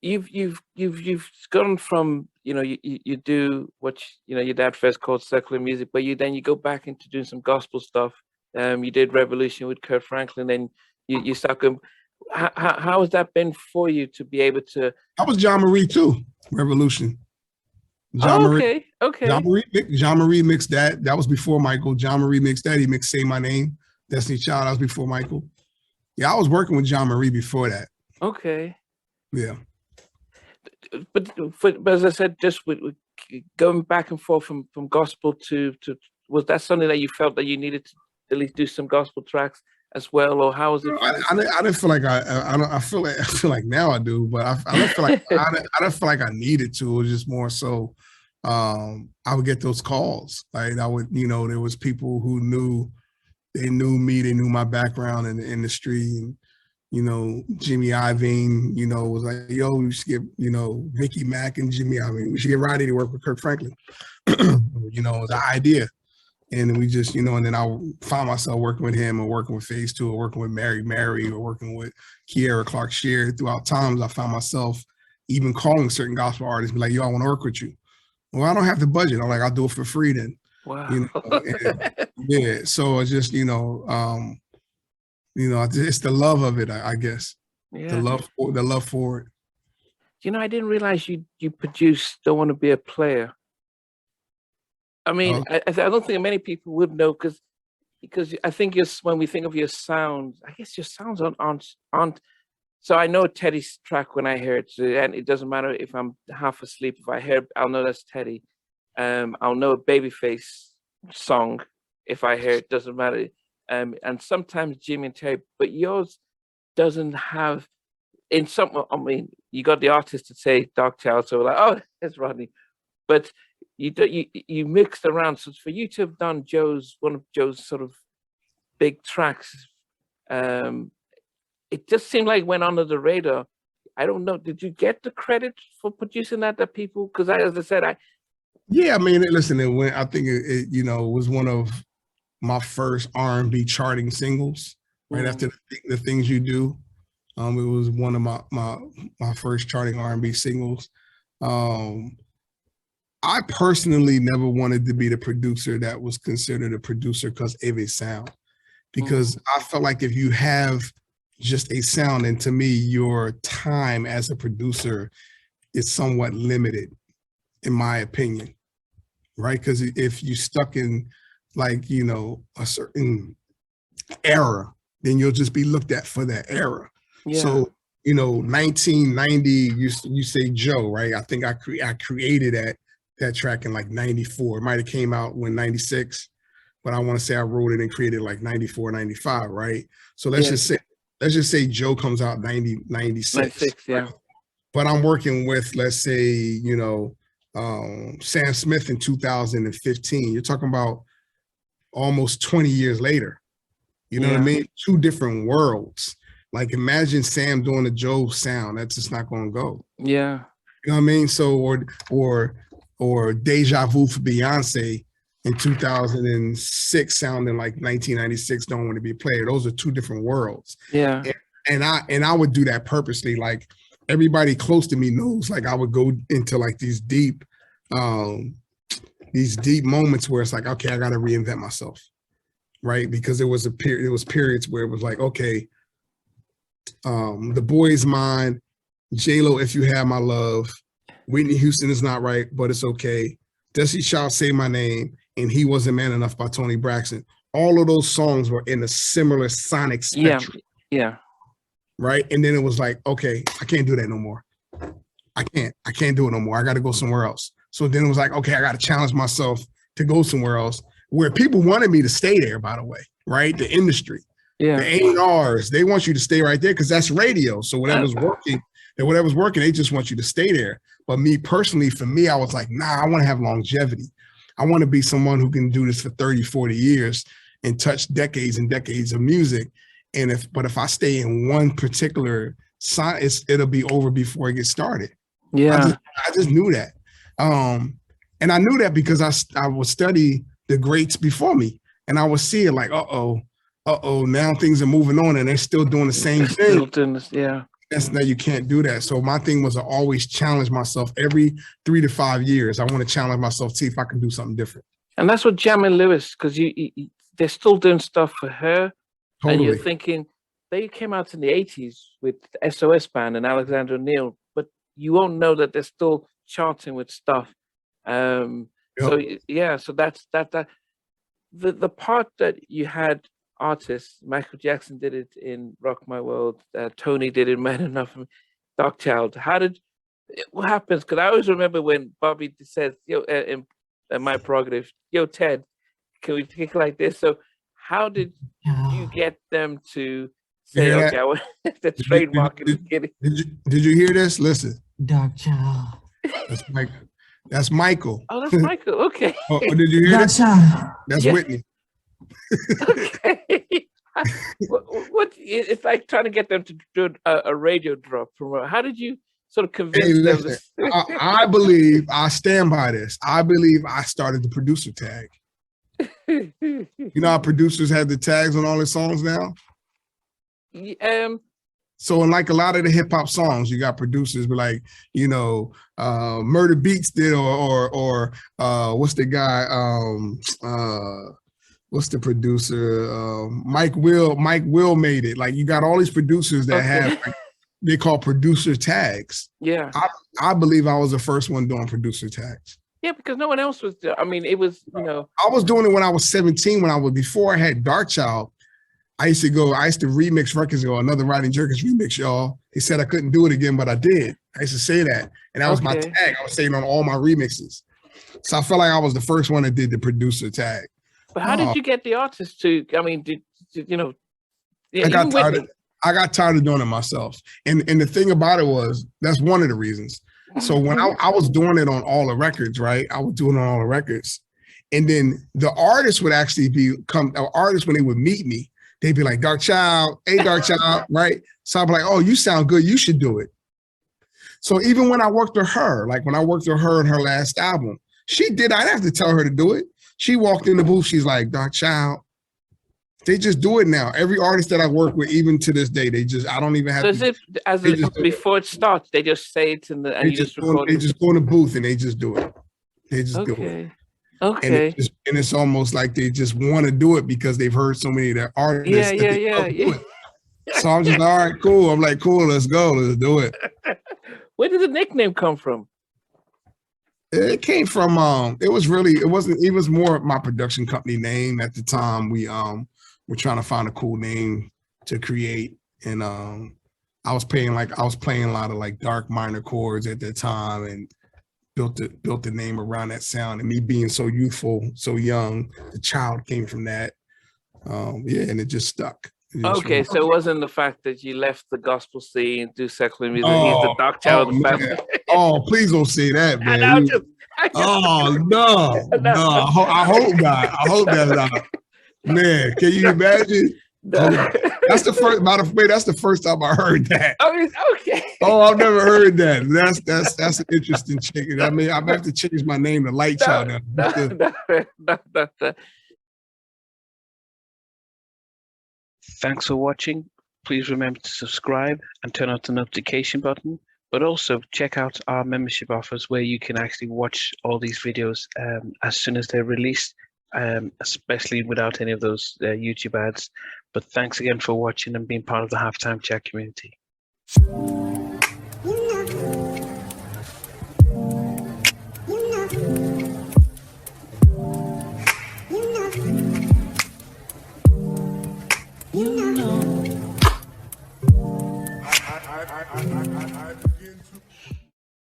you've gone from, you do what your dad first called secular music, but you go back into doing some gospel stuff. You did Revolution with Kurt Franklin, then you start going. How has that been for you to be able to? I was John Marie too. Revolution. John Marie. Okay. John Marie mixed that. That was before Michael. John Marie mixed that. He mixed Say My Name, Destiny Child. That was before Michael. Yeah, I was working with John Marie before that. Okay. Yeah. But as I said, just with going back and forth from gospel to was that something that you felt that you needed to at least do some gospel tracks as well, or how was it? I didn't feel like I feel like now I do, but I don't feel like I don't feel like I needed to. It was just more so I would get those calls. Like I would, there was people who knew me, they knew my background in the industry, and Jimmy Iovine, was like, yo, we should get, Vicky Mack and Jimmy Iovine, we should get Rodney to work with Kurt Franklin. It was an idea. And we just, and then I found myself working with him, or working with Phase 2, or working with Mary, or working with Kiera Clark Sheard. Throughout times, I found myself even calling certain gospel artists, be like, yo, I want to work with you. Well, I don't have the budget. I'm like, I'll do it for free then. Wow. Yeah. So it's just, it's the love of it, I guess. Yeah. The love for it. I didn't realize you produced Don't Want to Be a Player. I mean, I don't think many people would know, because I think when we think of your sounds, I guess your sounds aren't. So I know Teddy's track when I hear it, and it doesn't matter if I'm half asleep. If I hear, I'll know that's Teddy. I'll know a Babyface song if I hear it. Doesn't matter. And sometimes Jimmy and Terry, but yours doesn't have. In some, I mean, you got the artist to say Darkchild, so we're like, oh, it's Rodney, but you mixed around. So for you to have done one of Joe's sort of big tracks, it just seemed like it went under the radar. I don't know. Did you get the credit for producing that people? Because as I said, yeah, I mean, listen, it went. I think it was one of my first R&B charting singles. Right after the Things You Do, it was one of my first charting R&B singles. I personally never wanted to be the producer that was considered a producer because of a sound, because I felt like if you have just a sound, and to me, your time as a producer is somewhat limited, in my opinion, right? Because if you stuck in a certain era, then you'll just be looked at for that era. Yeah. So, 1990, you say Joe, right? I think I created that track in like 94. It might've came out when 96, but I want to say I wrote it and created like 94, 95, right? So let's just say Joe comes out 96. 96, yeah. Right? But I'm working with, let's say, Sam Smith in 2015. You're talking about almost 20 years later. You know what I mean? Two different worlds. Like imagine Sam doing a Joe sound. That's just not going to go. Yeah. You know what I mean? So, or Deja Vu for Beyonce in 2006 sounding like 1996 Don't Want to Be a Player. Those are two different worlds. Yeah. And I would do that purposely. Like everybody close to me knows, like I would go into like these deep moments where it's like, okay, I got to reinvent myself. Right. Because there was periods where it was like, okay, The Boy Is Mine, J-Lo, If You Have My Love, Whitney Houston Is Not Right, But It's Okay, Destiny Child, Say My Name, and He Wasn't Man Enough by Toni Braxton. All of those songs were in a similar sonic spectrum. Yeah. Right. And then it was like, okay, I can't do that no more. I can't do it no more. I got to go somewhere else. So then it was like, okay, I got to challenge myself to go somewhere else where people wanted me to stay there, by the way, right? The industry, the A&Rs, they want you to stay right there because that's radio. So whatever's working, they just want you to stay there. But me personally, for me, I was like, nah, I want to have longevity. I want to be someone who can do this for 30, 40 years and touch decades and decades of music. And if I stay in one particular side, it'll be over before it gets started. Yeah. I just knew that. And I knew that because I would study the greats before me, and I would see it like, now things are moving on and they're still doing the same thing. Yeah. That's now you can't do that. So my thing was to always challenge myself every 3 to 5 years. I want to challenge myself, see if I can do something different. And that's what Jamie Lewis, because they're still doing stuff for her. Totally. And you're thinking, they came out in the 80s with the SOS Band and Alexander O'Neill, but you won't know that they're still charting with stuff. So yeah, so that's that. The part that you had artists, Michael Jackson did it in Rock My World, Tony did it, Man Enough, Darkchild. What happens? Because I always remember when Bobby says, "Yo," in My Prerogative, "Yo, Ted, can we take it like this?" So how did you get them to say, "Okay, I want the trademark"? Did you hear this? Listen, Darkchild. That's Michael. Oh, that's Michael. Okay. Oh, did you hear this? That's Whitney. Okay. What? It's like trying to get them to do a radio drop. How did you sort of convince them? I believe, I stand by this. I believe I started the producer tag. You know how producers have the tags on all their songs now? So in like a lot of the hip hop songs, you got producers be like, you know, Murder Beats did, or what's the guy? What's the producer? Mike Will made it. Like you got all these producers that have, like, they call producer tags. Yeah. I believe I was the first one doing producer tags. Yeah, because no one else was. I mean, it was, you know. I was doing it when I was 17. Before I had Darkchild. I used to remix records, another Rodney Jerkins remix, y'all. He said I couldn't do it again, but I did. I used to say that. And that was my tag. I was saying on all my remixes. So I felt like I was the first one that did the producer tag. But how did you get the artists to, I mean, did you know? I got tired of doing it myself. And the thing about it was, that's one of the reasons. So when I was doing it on all the records, right? I was doing it on all the records. And then the artists would actually artists when they would meet me, they'd be like, Darkchild, hey, Darkchild, right? So I'd be like, oh, you sound good. You should do it. So even when I worked with her, like when I worked with her in her last album, she did. I didn't have to tell her to do it. She walked in the booth. She's like, Darkchild. They just do it now. Every artist that I work with, even to this day, I don't even have to. Before it starts, they just say it and you just record it? They just go in the booth and they just do it. They just do it. Okay. And it's almost like they just want to do it because they've heard so many of their artists. Yeah. So I'm just, all right, cool. I'm like, cool, let's go. Let's do it. Where did the nickname come from? It came from, it was more my production company name at the time. We were trying to find a cool name to create. And I was playing a lot of like dark minor chords at that time and built the name around that sound. And me being so youthful, so young, the child came from that. And it just stuck. Okay, so it wasn't the fact that you left the gospel scene, do secular music. He's the Darkchild family. Oh, please don't say that, man. I just, no. I hope that's not. Man, can you imagine? That's the first. By the way, that's the first time I heard that. Okay. Oh, I've never heard that. That's an interesting change. I mean, I have to change my name to Light Child now. Thanks for watching. Please remember to subscribe and turn on the notification button, but also check out our membership offers where you can actually watch all these videos as soon as they're released, especially without any of those YouTube ads. But thanks again for watching and being part of the Halftime Chat community. I begin to